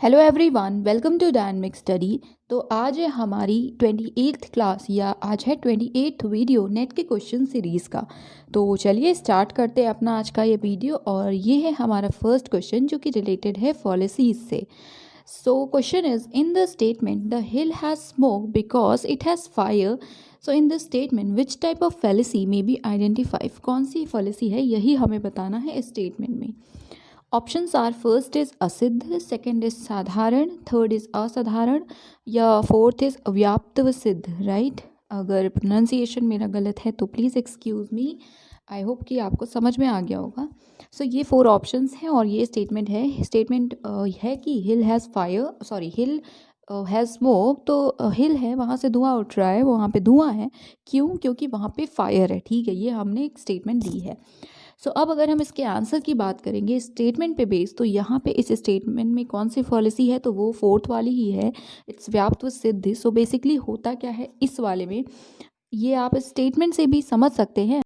Hello everyone, welcome to dynamic study. तो आज है हमारी 28th क्लास या आज है 28th वीडियो नेट के क्वेश्चन सीरीज़ का। तो चलिए स्टार्ट करते हैं अपना आज का ये वीडियो। और ये है हमारा फर्स्ट क्वेश्चन जो कि रिलेटेड है पॉलिसीज से। So question is in the statement the hill has smoke because it has fire. So in the statement which type of fallacy may be identify, कौन सी फैलेसी है यही हमें बताना है इस स्टेटमेंट में। ऑप्शंस आर फर्स्ट इज असिद्ध, second is साधारण, थर्ड इज असाधारण या फोर्थ इज अव्याप्त व सिद्ध। राइट, अगर प्रोनाउंसिएशन मेरा गलत है तो please excuse me. I hope कि आपको समझ में आ गया होगा। सो ये 4 ऑप्शंस हैं और ये स्टेटमेंट है। स्टेटमेंट है कि hill has fire, sorry hill has smoke. तो हिल है, वहाँ से धुआं उठ रहा है, वहाँ पे धुआं है। क्यों? क्योंकि वहाँ पे फायर है। ठीक है, ये हमने एक स्टेटमेंट दी है। सो अब अगर हम इसके आंसर की बात करेंगे स्टेटमेंट पे बेस, तो यहाँ पे इस स्टेटमेंट में कौन सी पॉलिसी है, तो वो फोर्थ वाली ही है, इट्स व्याप्त व सिद्ध। सो बेसिकली होता क्या है इस वाले में, ये आप स्टेटमेंट से भी समझ सकते हैं।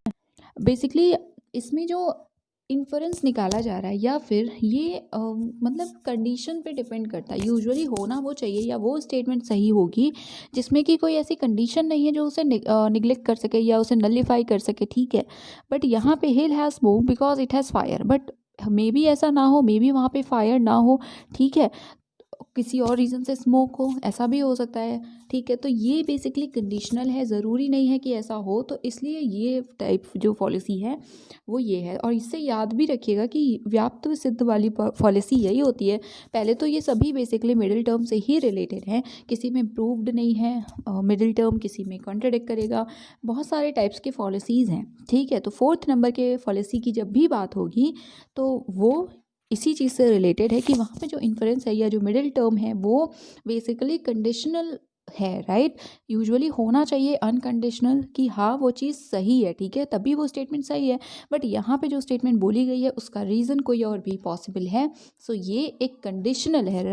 बेसिकली इसमें जो इन्फरेंस निकाला जा रहा है या फिर ये मतलब कंडीशन पे डिपेंड करता है। यूजुअली होना वो चाहिए या वो स्टेटमेंट सही होगी जिसमें कि कोई ऐसी कंडीशन नहीं है जो उसे निगलेक्ट कर सके या उसे नलिफाई कर सके। ठीक है, बट यहाँ पे hill has smoke because it has fire, but may be ऐसा ना हो, मे बी वहाँ पे फायर ना हो। ठीक है, किसी और रीज़न से स्मोक हो, ऐसा भी हो सकता है। ठीक है, तो ये बेसिकली कंडीशनल है, ज़रूरी नहीं है कि ऐसा हो। तो इसलिए ये टाइप जो पॉलिसी है वो ये है। और इससे याद भी रखिएगा कि व्याप्त व सिद्ध वाली पॉलिसी यही होती है। पहले तो ये सभी बेसिकली मिडिल टर्म से ही रिलेटेड हैं, किसी में प्रूव्ड नहीं है मिडिल टर्म, किसी में कॉन्ट्रडिक्ट करेगा। बहुत सारे टाइप्स के पॉलिसीज़ हैं। ठीक है, तो 4th नंबर के पॉलिसी की जब भी बात होगी तो वो इसी चीज़ से रिलेटेड है कि वहाँ पे जो इन्फरेंस है या जो मिडिल टर्म है वो बेसिकली कंडीशनल है। राइट, यूजुअली होना चाहिए अनकंडीशनल कि हाँ वो चीज़ सही है। ठीक है, तभी वो स्टेटमेंट सही है। बट यहाँ पे जो स्टेटमेंट बोली गई है उसका रीज़न कोई और भी पॉसिबल है। सो ये एक कंडीशनल है।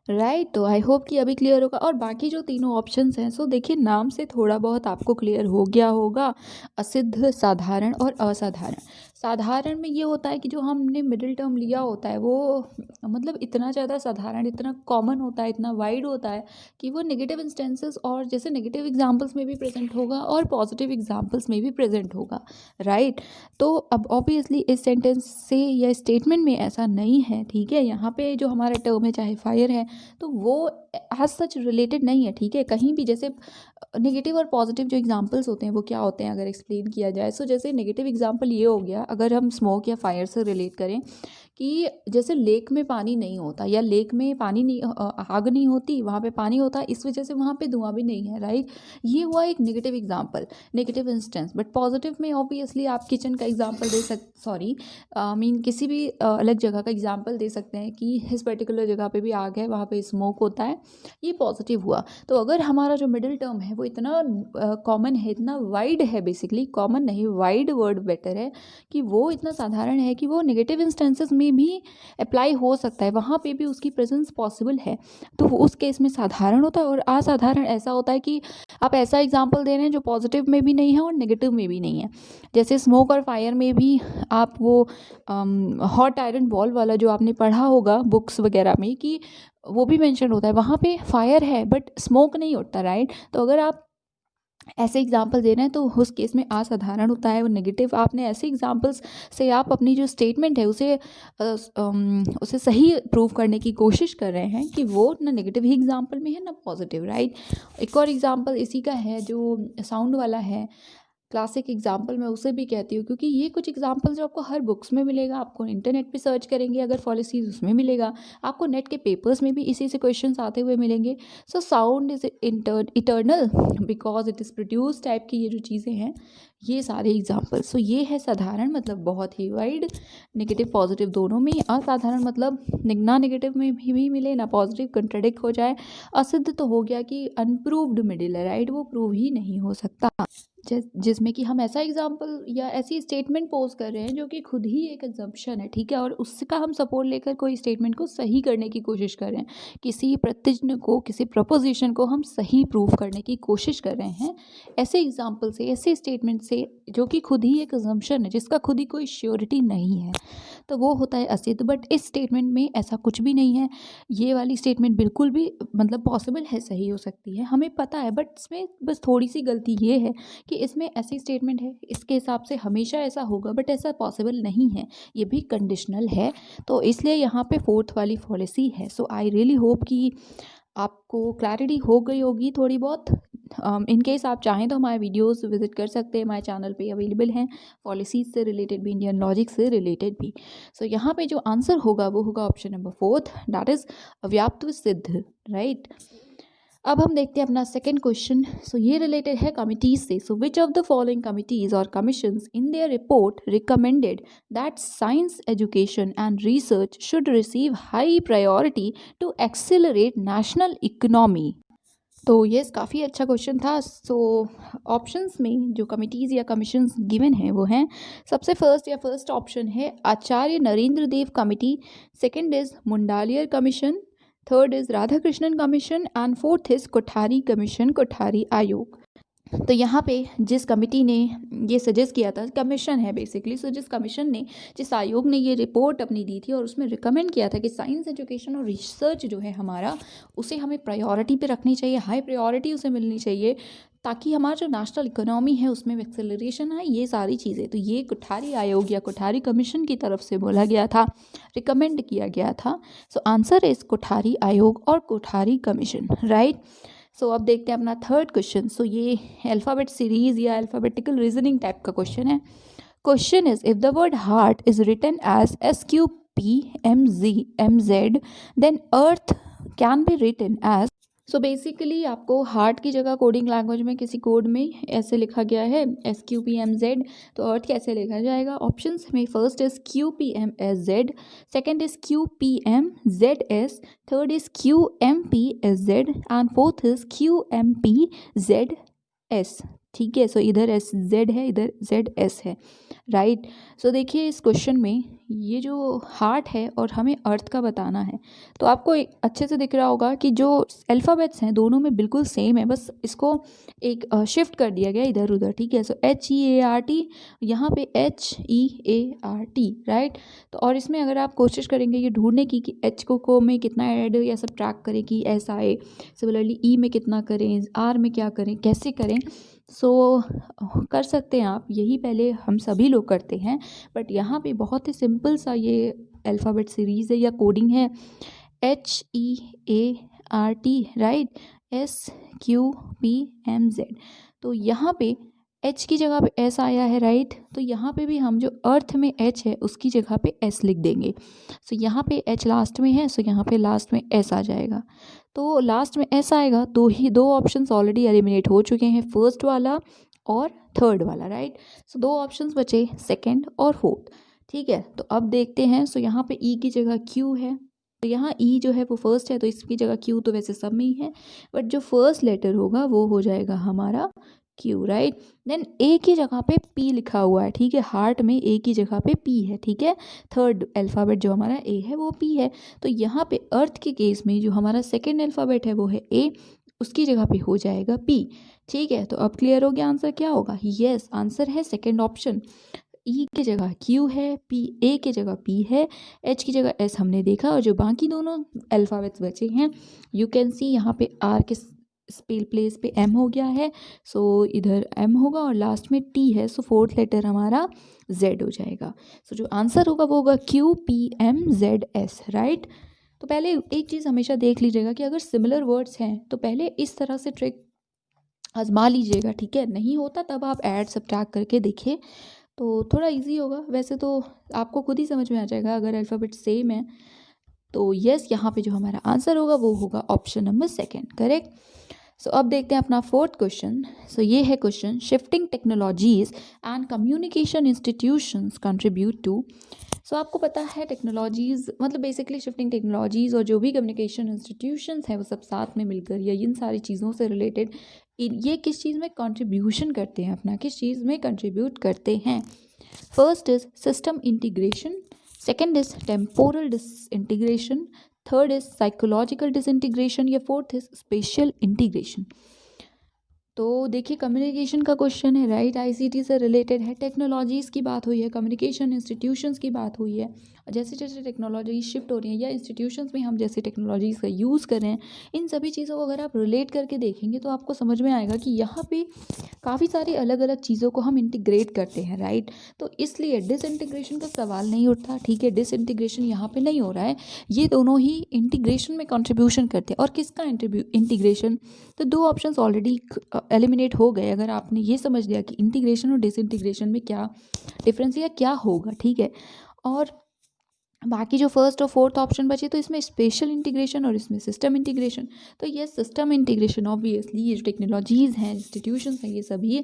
राइट, तो आई होप कि अभी क्लियर होगा। और बाकी जो तीनों ऑप्शंस हैं, सो देखिए नाम से थोड़ा बहुत आपको क्लियर हो गया होगा। असिद्ध, साधारण और असाधारण। साधारण में ये होता है कि जो हमने मिडिल टर्म लिया होता है वो मतलब इतना ज़्यादा साधारण, इतना कॉमन होता है, इतना वाइड होता है कि वो नेगेटिव इंस्टेंसेस और जैसे नेगेटिव एग्जाम्पल्स में भी प्रेजेंट होगा और पॉजिटिव एग्जाम्पल्स में भी प्रेजेंट होगा। राइट, तो अब ऑब्वियसली इस सेंटेंस से या स्टेटमेंट में ऐसा नहीं है। ठीक है, यहाँ पे जो हमारा टर्म है चाहे फायर है तो वो एज सच रिलेटेड नहीं है। ठीक है, कहीं भी जैसे नेगेटिव और पॉजिटिव जो एग्जांपल्स होते हैं वो क्या होते हैं अगर एक्सप्लेन किया जाए। सो जैसे नेगेटिव एग्जांपल ये हो गया, अगर हम स्मोक या फायर से रिलेट करें कि जैसे लेक में पानी नहीं होता या लेक में पानी नहीं, आग नहीं होती, वहाँ पे पानी होता है, इस वजह से वहाँ पे धुआं भी नहीं है। राइट, ये हुआ एक negative example, negative instance. But positive में ऑब्वियसली आप किचन का एग्जांपल दे सॉरी मीन किसी भी अलग जगह का एग्जांपल दे सकते हैं कि इस पर्टिकुलर जगह पे भी आग है, वहाँ पे स्मोक होता है, ये पॉजिटिव हुआ। तो अगर हमारा जो मिडिल टर्म है वो इतना कॉमन है, इतना वाइड है, बेसिकली कॉमन नहीं वाइड वर्ड बेटर है, कि वो इतना साधारण है कि वो नेगेटिव इंस्टेंसेस में भी अप्लाई हो सकता है, वहाँ पे भी उसकी प्रेजेंस पॉसिबल है, तो उस केस में साधारण होता है। और असाधारण ऐसा होता है कि आप ऐसा एग्जाम्पल दे रहे हैं जो पॉजिटिव में भी नहीं है और नेगेटिव में भी नहीं है। जैसे स्मोक और फायर में भी आप वो हॉट आयरन बॉल वाला जो आपने पढ़ा होगा बुक्स वगैरह में कि वो भी मेंशन होता है, वहाँ पे फायर है बट स्मोक नहीं उठता। राइट, तो अगर आप ऐसे एग्जाम्पल दे रहे हैं तो उस केस में असाधारण होता है, वो नेगेटिव। आपने ऐसे एग्जाम्पल्स से आप अपनी जो स्टेटमेंट है उसे सही प्रूव करने की कोशिश कर रहे हैं कि वो ना नेगेटिव ही एग्जाम्पल में है ना पॉजिटिव। राइट, एक और एग्जाम्पल इसी का है जो साउंड वाला है, क्लासिक एग्जाम्पल मैं उसे भी कहती हूँ, क्योंकि ये कुछ एग्जाम्पल जो आपको हर बुक्स में मिलेगा, आपको इंटरनेट पे सर्च करेंगे अगर पॉलिसीज उसमें मिलेगा, आपको नेट के पेपर्स में भी इसी से क्वेश्चंस आते हुए मिलेंगे। So sound is eternal because it is produce type की ये जो चीज़ें हैं, ये सारे एग्जाम्पल। सो ये है साधारण मतलब बहुत ही वाइड, नेगेटिव पॉजिटिव दोनों में। असाधारण मतलब ना नेगेटिव में भी मिले ना पॉजिटिव, कंट्राडिक्ट हो जाए। असिद्ध तो हो गया कि अनप्रूव्ड मिडिल है। राइट, वो प्रूव ही नहीं हो सकता। जिसमें कि हम ऐसा एग्जाम्पल या ऐसी स्टेटमेंट पोज कर रहे हैं जो कि खुद ही एक एग्जम्पशन है, ठीक है, और उसका हम सपोर्ट लेकर कोई स्टेटमेंट को सही करने की कोशिश कर रहे हैं, किसी प्रत्यय को, किसी प्रपोजिशन को हम सही प्रूव करने की कोशिश कर रहे हैं ऐसे एग्जाम्पल से, ऐसे स्टेटमेंट से जो कि खुद ही एक एग्जम्पशन है, जिसका खुद ही कोई श्योरिटी नहीं है, तो वो होता है असिद्ध। बट इस स्टेटमेंट में ऐसा कुछ भी नहीं है, ये वाली स्टेटमेंट बिल्कुल भी मतलब पॉसिबल है, सही हो सकती है, हमें पता है, बट इसमें बस थोड़ी सी गलती ये है कि इसमें ऐसी स्टेटमेंट है, इसके हिसाब से हमेशा ऐसा होगा, बट ऐसा पॉसिबल नहीं है, ये भी कंडीशनल है, तो इसलिए यहाँ पे फोर्थ वाली पॉलिसी है। सो आई रियली होप कि आपको क्लैरिटी हो गई होगी थोड़ी बहुत। इन केस आप चाहें तो हमारे वीडियोस विजिट कर सकते हैं, हमारे चैनल पे अवेलेबल हैं, पॉलिसीज से रिलेटेड भी, इंडियन लॉजिक से रिलेटेड भी। सो यहाँ पे जो आंसर होगा वो होगा ऑप्शन नंबर 4, दैट इज अव्याप्त सिद्ध, राइट। अब हम देखते हैं अपना सेकंड क्वेश्चन। सो ये रिलेटेड है कमिटीज से। So which of the following committees और commissions in their report recommended that science education and research should receive high priority to accelerate national economy. तो ये काफ़ी अच्छा क्वेश्चन था। सो ऑप्शंस में जो कमिटीज़ या कमीशंस गिवन हैं वो हैं, सबसे फर्स्ट ऑप्शन है Acharya Narendra Dev committee, second is Mudaliar commission, third is Radhakrishnan commission and fourth is Kothari commission, Kothari आयोग। तो यहाँ पे जिस कमिटी ने ये सजेस्ट किया था, कमीशन है बेसिकली, सो जिस आयोग ने ये रिपोर्ट अपनी दी थी और उसमें रिकमेंड किया था कि साइंस एजुकेशन और रिसर्च जो है हमारा, उसे हमें प्रायोरिटी पे रखनी चाहिए, हाई प्रायोरिटी उसे मिलनी चाहिए, ताकि हमारा जो नेशनल इकोनॉमी है उसमें एक्सेलरेशन आए, ये सारी चीज़ें। तो ये कोठारी आयोग या कोठारी कमीशन की तरफ से बोला गया था, रिकमेंड किया गया था। सो आंसर इज कोठारी आयोग और कोठारी कमीशन, राइट। सो अब देखते हैं अपना थर्ड क्वेश्चन। सो ये अल्फ़ाबेट सीरीज या अल्फ़ाबेटिकल रीजनिंग टाइप का क्वेश्चन है। Question is if the word heart is written as SQPMZ then earth can be written as. So basically आपको हार्ट की जगह कोडिंग लैंग्वेज में किसी कोड में ऐसे लिखा गया है SQPMZ, तो अर्थ कैसे लिखा जाएगा? ऑप्शंस में first is QPMSZ, second is QPMZS, third is QMPSZ and fourth is QMPZS, ठीक है। सो इधर SZ है, इधर ZS है, राइट। सो देखिए इस क्वेश्चन में ये जो हार्ट है और हमें अर्थ का बताना है, तो आपको अच्छे से दिख रहा होगा कि जो अल्फ़ाबेट्स हैं दोनों में बिल्कुल सेम है, बस इसको एक शिफ्ट कर दिया गया इधर उधर, ठीक है। सो HEART, यहाँ पे HEART, राइट। तो और इसमें अगर आप कोशिश करेंगे ये ढूंढने की कि H को में कितना ऐड या सब ट्रैक करें कि ऐसा आए, सिमिलरली E में कितना करें, R में क्या करें, कैसे करें, सो कर सकते हैं आप, यही पहले हम सभी लोग करते हैं, बट यहाँ पे बहुत ही सिंपल सा ये अल्फ़ाबेट सीरीज़ है या कोडिंग है, HEART, राइट, SQPMZ। तो यहाँ पे H की जगह पे S आया है, राइट। तो यहाँ पे भी हम जो अर्थ में H है उसकी जगह पे S लिख देंगे। सो यहाँ पे H लास्ट में है, सो यहाँ पे लास्ट में S आ जाएगा। तो लास्ट में S आएगा, दो ऑप्शंस ऑलरेडी एलिमिनेट हो चुके हैं, फर्स्ट वाला और थर्ड वाला, राइट। सो दो ऑप्शंस बचे, सेकंड और फोर्थ, ठीक है। तो अब देखते हैं। सो यहाँ पे E की जगह Q है, तो यहाँ E जो है वो फर्स्ट है, तो इसकी जगह Q तो वैसे सब में ही है, बट जो फर्स्ट लेटर होगा वो हो जाएगा हमारा Q, राइट। देन A की जगह पे P लिखा हुआ है, ठीक है, हार्ट में A की जगह पे P है, ठीक है, थर्ड अल्फ़ाबेट जो हमारा A है वो P है। तो यहाँ पे अर्थ के केस में जो हमारा सेकेंड अल्फ़ाबेट है वो है A, उसकी जगह पे हो जाएगा P, ठीक है। तो अब क्लियर हो गया, आंसर क्या होगा? यस, आंसर है सेकेंड ऑप्शन। E की जगह Q है, A की जगह P है, H की जगह S हमने देखा, और जो बाकी दोनों अल्फ़ाबेट्स बचे हैं यू कैन सी, यहाँ पे R के प्लेस पे M हो गया है, सो इधर M होगा और लास्ट में T है, सो फोर्थ लेटर हमारा Z हो जाएगा। सो जो आंसर होगा वो होगा QPMZS, राइट। तो पहले एक चीज़ हमेशा देख लीजिएगा कि अगर सिमिलर वर्ड्स हैं तो पहले इस तरह से ट्रिक आजमा लीजिएगा, ठीक है, नहीं होता तब आप ऐड सब्ट्रैक्ट करके देखिए, तो थोड़ा इजी होगा। वैसे तो आपको खुद ही समझ में आ जाएगा अगर अल्फ़ाबेट सेम है। तो यस, यहाँ पे जो हमारा आंसर होगा वो होगा option number second, correct. So अब देखते हैं अपना फोर्थ क्वेश्चन। सो ये है question, shifting technologies and communication institutions contribute to. So आपको पता है टेक्नोलॉजीज़ मतलब बेसिकली शिफ्टिंग टेक्नोलॉजीज़ और जो भी कम्युनिकेशन इंस्टीट्यूशंस हैं वो सब साथ में मिलकर या इन सारी चीज़ों से रिलेटेड ये किस चीज़ में कंट्रीब्यूशन करते हैं, अपना किस चीज़ में कंट्रीब्यूट करते हैं। First is system integration, second is temporal disintegration, third is psychological disintegration, या फोर्थ इज स्पेशल इंटीग्रेशन। तो देखिए कम्युनिकेशन का क्वेश्चन है, राइट, आईसीटी से रिलेटेड है, टेक्नोलॉजीज़ की बात हुई है, कम्युनिकेशन इंस्टीट्यूशंस की बात हुई है। जैसे जैसे टेक्नोलॉजी शिफ्ट हो रही है या इंस्टीट्यूशंस में हम जैसे टेक्नोलॉजीज़ का यूज़ कर रहे हैं, इन सभी चीज़ों को अगर आप रिलेट करके देखेंगे तो आपको समझ में आएगा कि यहाँ पे काफ़ी सारी अलग अलग चीज़ों को हम इंटीग्रेट करते हैं, राइट। तो इसलिए डिसइंटीग्रेशन का सवाल नहीं उठता, ठीक है, डिसइंटीग्रेशन यहाँ पे नहीं हो रहा है, ये दोनों ही इंटीग्रेशन में कंट्रीब्यूशन करते हैं। और किसका इंटीग्रेशन, तो दो ऑप्शंस ऑलरेडी एलिमिनेट हो गए अगर आपने ये समझ लिया कि इंटीग्रेशन और डिसइंटीग्रेशन में क्या डिफरेंस या क्या होगा, ठीक है। और बाकी जो फर्स्ट और फोर्थ ऑप्शन बचे तो इसमें स्पेशल इंटीग्रेशन और इसमें सिस्टम इंटीग्रेशन। तो ये सिस्टम इंटीग्रेशन ऑब्वियसली ये जो टेक्नोलॉजीज़ हैं, इंस्टीट्यूशंस हैं, ये सभी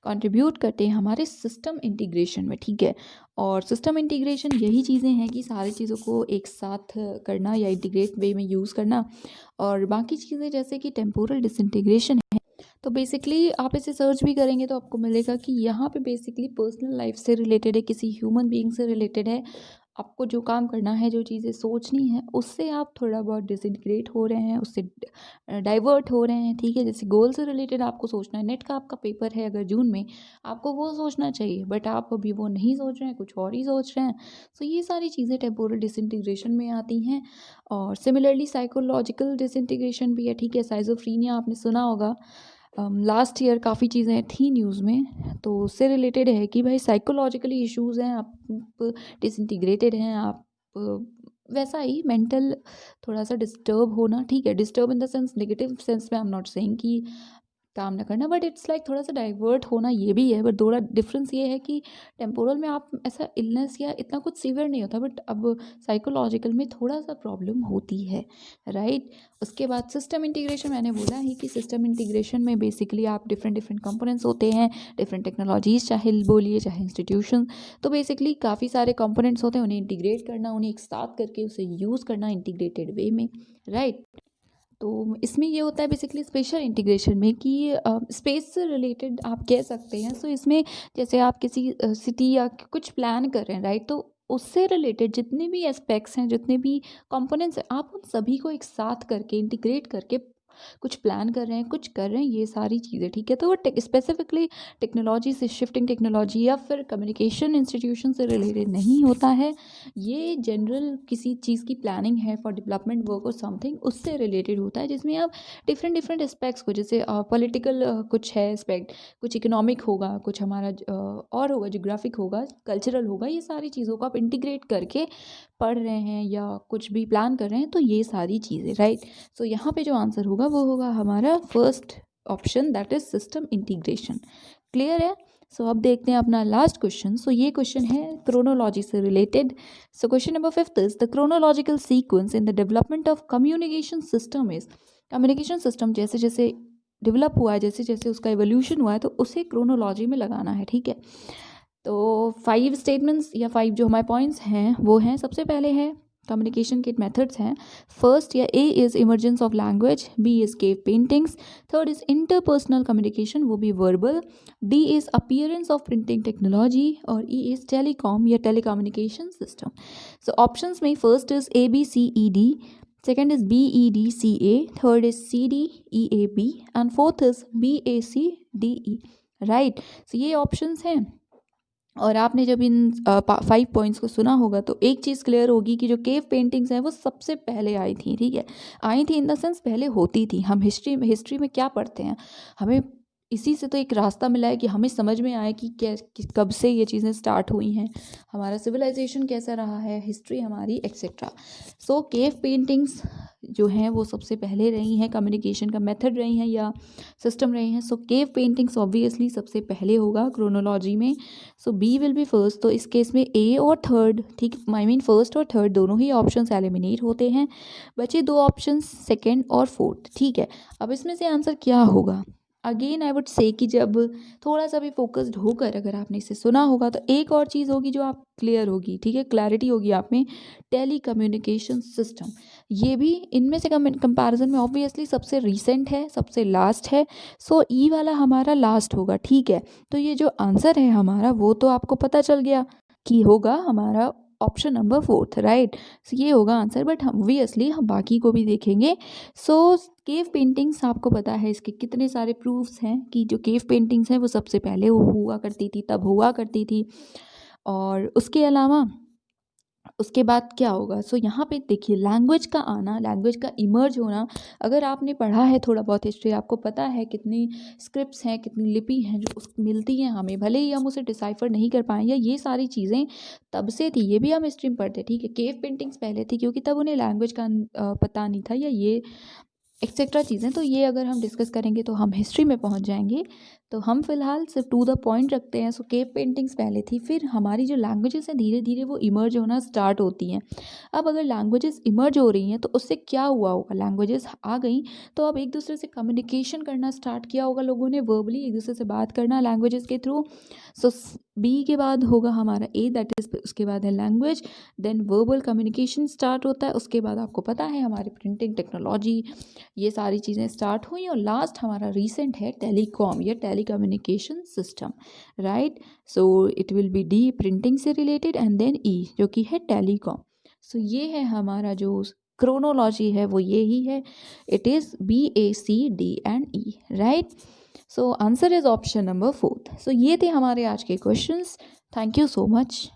कंट्रीब्यूट करते हैं हमारे सिस्टम इंटीग्रेशन में, ठीक है। और सिस्टम इंटीग्रेशन यही चीज़ें हैं कि सारी चीज़ों को एक साथ करना या इंटीग्रेट वे में यूज़ करना। और बाकी चीज़ें जैसे कि टेम्पोरल डिसइंटीग्रेशन है, तो बेसिकली आप इसे सर्च भी करेंगे तो आपको मिलेगा कि यहाँ पे बेसिकली पर्सनल लाइफ से रिलेटेड है, किसी ह्यूमन बीइंग से रिलेटेड है। आपको जो काम करना है, जो चीज़ें सोचनी है, उससे आप थोड़ा बहुत डिसइंटीग्रेट हो रहे हैं, उससे डाइवर्ट हो रहे हैं, ठीक है। जैसे गोल से रिलेटेड आपको सोचना है, नेट का आपका पेपर है अगर जून में, आपको वो सोचना चाहिए, बट आप अभी वो नहीं सोच रहे हैं, कुछ और ही सोच रहे हैं। सो ये सारी चीज़ें टेम्पोरल डिसइंटीग्रेशन में आती हैं। और सिमिलरली साइकोलॉजिकल डिसइंटीग्रेशन भी है, ठीक है। साइजोफ्रीनिया आपने सुना होगा, लास्ट ईयर काफ़ी चीज़ें थी न्यूज़ में, तो उससे रिलेटेड है कि भाई साइकोलॉजिकली इश्यूज़ हैं, आप डिसइंटीग्रेटेड हैं, आप वैसा ही मेंटल थोड़ा सा डिस्टर्ब होना, ठीक है। Disturb in the sense negative sense में, आई एम नॉट सेइंग कि काम ना करना, बट इट्स लाइक थोड़ा सा डाइवर्ट होना ये भी है। बट थोड़ा डिफरेंस ये है कि टेम्पोरल में आप ऐसा इलनेस या इतना कुछ सीवियर नहीं होता, बट अब साइकोलॉजिकल में थोड़ा सा प्रॉब्लम होती है, राइट। उसके बाद सिस्टम इंटीग्रेशन, मैंने बोला ही कि सिस्टम इंटीग्रेशन में बेसिकली आप डिफरेंट डिफरेंट कंपोनेंट्स होते हैं, डिफरेंट टेक्नोलॉजीज़ चाहे बोलिए चाहे इंस्टीट्यूशन, तो बेसिकली काफ़ी सारे कंपोनेंट्स होते हैं, उन्हें इंटीग्रेट करना, उन्हें एक साथ करके उसे यूज़ करना इंटीग्रेटेड वे में, राइट। तो इसमें ये होता है बेसिकली स्पेशल इंटीग्रेशन में कि स्पेस से रिलेटेड आप कह सकते हैं। सो इसमें जैसे आप किसी सिटी या कुछ प्लान कर रहे हैं, राइट, तो उससे रिलेटेड जितने भी एस्पेक्ट्स हैं, जितने भी कंपोनेंट्स हैं, आप उन सभी को एक साथ करके इंटीग्रेट करके कुछ प्लान कर रहे हैं, कुछ कर रहे हैं, ये सारी चीज़ें, ठीक है। तो वो स्पेसिफिकली टेक्नोलॉजी से, शिफ्टिंग टेक्नोलॉजी या फिर कम्युनिकेशन इंस्टीट्यूशन से रिलेटेड नहीं होता है। ये जनरल किसी चीज़ की प्लानिंग है फॉर डेवलपमेंट वर्क और समथिंग, उससे रिलेटेड होता है, जिसमें आप डिफरेंट डिफरेंट एस्पेक्ट्स को, जैसे पॉलिटिकल कुछ है एस्पेक्ट, कुछ इकोनॉमिक होगा, कुछ हमारा और होगा, जोग्राफिक होगा, कल्चरल होगा, ये सारी चीज़ों को आप इंटीग्रेट करके पढ़ रहे हैं या कुछ भी प्लान कर रहे हैं, तो ये सारी चीज़ें, राइट। सो यहाँ पे जो आंसर होगा वो होगा हमारा first option, that is system integration. Clear है। सो अब देखते हैं अपना लास्ट क्वेश्चन। सो ये क्वेश्चन है क्रोनोलॉजी से related. So question number 5 is the chronological sequence in the development of communication system is. Communication system जैसे जैसे डेवलप हुआ है, जैसे जैसे उसका एवोल्यूशन हुआ है, तो उसे क्रोनोलॉजी में लगाना है, ठीक है। तो 5 स्टेटमेंट्स या 5 जो हमारे पॉइंट्स हैं वो हैं, सबसे पहले है कम्युनिकेशन के मेथड्स हैं। फर्स्ट या A is emergence of language, B is cave paintings, third is interpersonal communication, वो भी verbal, D is appearance of printing technology, और ई इज़ टेलीकॉम या टेलीकम्युनिकेशन सिस्टम। सो ऑप्शंस में first is A B C E D, second is B E D C A, third is C D E A B, and fourth is B A C D E, right। so ये options हैं। और आपने जब इन 5 points को सुना होगा तो एक चीज़ क्लियर होगी कि जो केव पेंटिंग्स हैं वो सबसे पहले आई थी, ठीक है। आई थी इन द सेंस पहले होती थी। हम हिस्ट्री में क्या पढ़ते हैं, हमें इसी से तो एक रास्ता मिला है कि हमें समझ में आए कि कब से ये चीज़ें स्टार्ट हुई हैं, हमारा सिविलाइजेशन कैसा रहा है, हिस्ट्री हमारी, एक्सेट्रा। सो केव पेंटिंग्स जो हैं वो सबसे पहले रही हैं, कम्युनिकेशन का मेथड रही हैं या सिस्टम रहे हैं। सो केव पेंटिंग्स ऑब्वियसली सबसे पहले होगा क्रोनोलॉजी में। सो बी विल बी फर्स्ट। तो इस केस में ए और थर्ड, ठीक, आई मीन फर्स्ट और थर्ड दोनों ही ऑप्शंस एलिमिनेट होते हैं, बचे दो ऑप्शंस सेकंड और फोर्थ, ठीक है। अब इसमें से आंसर क्या होगा, अगेन आई वुड से कि जब थोड़ा सा भी फोकस्ड होकर अगर आपने इसे सुना होगा तो एक और चीज़ होगी जो आप क्लियर होगी, ठीक है, क्लैरिटी होगी आप में, टेली कम्युनिकेशन सिस्टम। ये भी इनमें से कंपैरिजन में ऑब्वियसली सबसे रीसेंट है, सबसे लास्ट है, सो ई वाला हमारा लास्ट होगा, ठीक है। तो ये जो आंसर है हमारा वो तो आपको पता चल गया कि होगा हमारा ऑप्शन नंबर 4, राइट। सो ये होगा आंसर, बट हम ऑब्वियसली हम बाकी को भी देखेंगे। सो केव पेंटिंग्स आपको पता है इसके कितने सारे प्रूफ्स हैं कि जो केव पेंटिंग्स हैं वो सबसे पहले हुआ करती थी, तब हुआ करती थी। और उसके अलावा उसके बाद क्या होगा, सो यहाँ पे देखिए लैंग्वेज का आना, लैंग्वेज का इमर्ज होना। अगर आपने पढ़ा है थोड़ा बहुत हिस्ट्री, आपको पता है कितनी स्क्रिप्ट्स हैं, कितनी लिपि हैं जो मिलती हैं हमें, भले ही हम उसे डिसाइफर नहीं कर पाएँ, या ये सारी चीज़ें तब से थी, ये भी हम हिस्ट्री में पढ़ते, ठीक है। केव पेंटिंग्स पहले थी क्योंकि तब उन्हें लैंग्वेज का पता नहीं था, या ये एक्सेट्रा चीज़ें। तो ये अगर हम डिस्कस करेंगे तो हम हिस्ट्री में पहुंच जाएंगे। तो हम फिलहाल सिर्फ टू द पॉइंट रखते हैं। सो केव पेंटिंग्स पहले थी, फिर हमारी जो लैंग्वेजेस हैं धीरे धीरे वो इमर्ज होना स्टार्ट होती हैं। अब अगर लैंग्वेजेस इमर्ज हो रही हैं तो उससे क्या हुआ होगा, लैंग्वेजेस आ गई तो अब एक दूसरे से कम्युनिकेशन करना स्टार्ट किया होगा लोगों ने, वर्बली एक दूसरे से बात करना लैंग्वेजेस के थ्रू। सो बी के बाद होगा हमारा ए, दैट इज उसके बाद है language, then verbal communication start होता है, उसके बाद आपको पता है हमारी प्रिंटिंग टेक्नोलॉजी, ये सारी चीज़ें स्टार्ट हुई। और लास्ट हमारा रीसेंट है टेलीकॉम या telecommunication system, right. So it will be D, printing से रिलेटेड, एंड देन ई जो कि है टेलीकॉम। सो ये है हमारा जो क्रोनोलॉजी है वो ये ही है, it is BACD&E, right. So answer is option number 4। सो ये थे हमारे आज के questions. Thank you so much.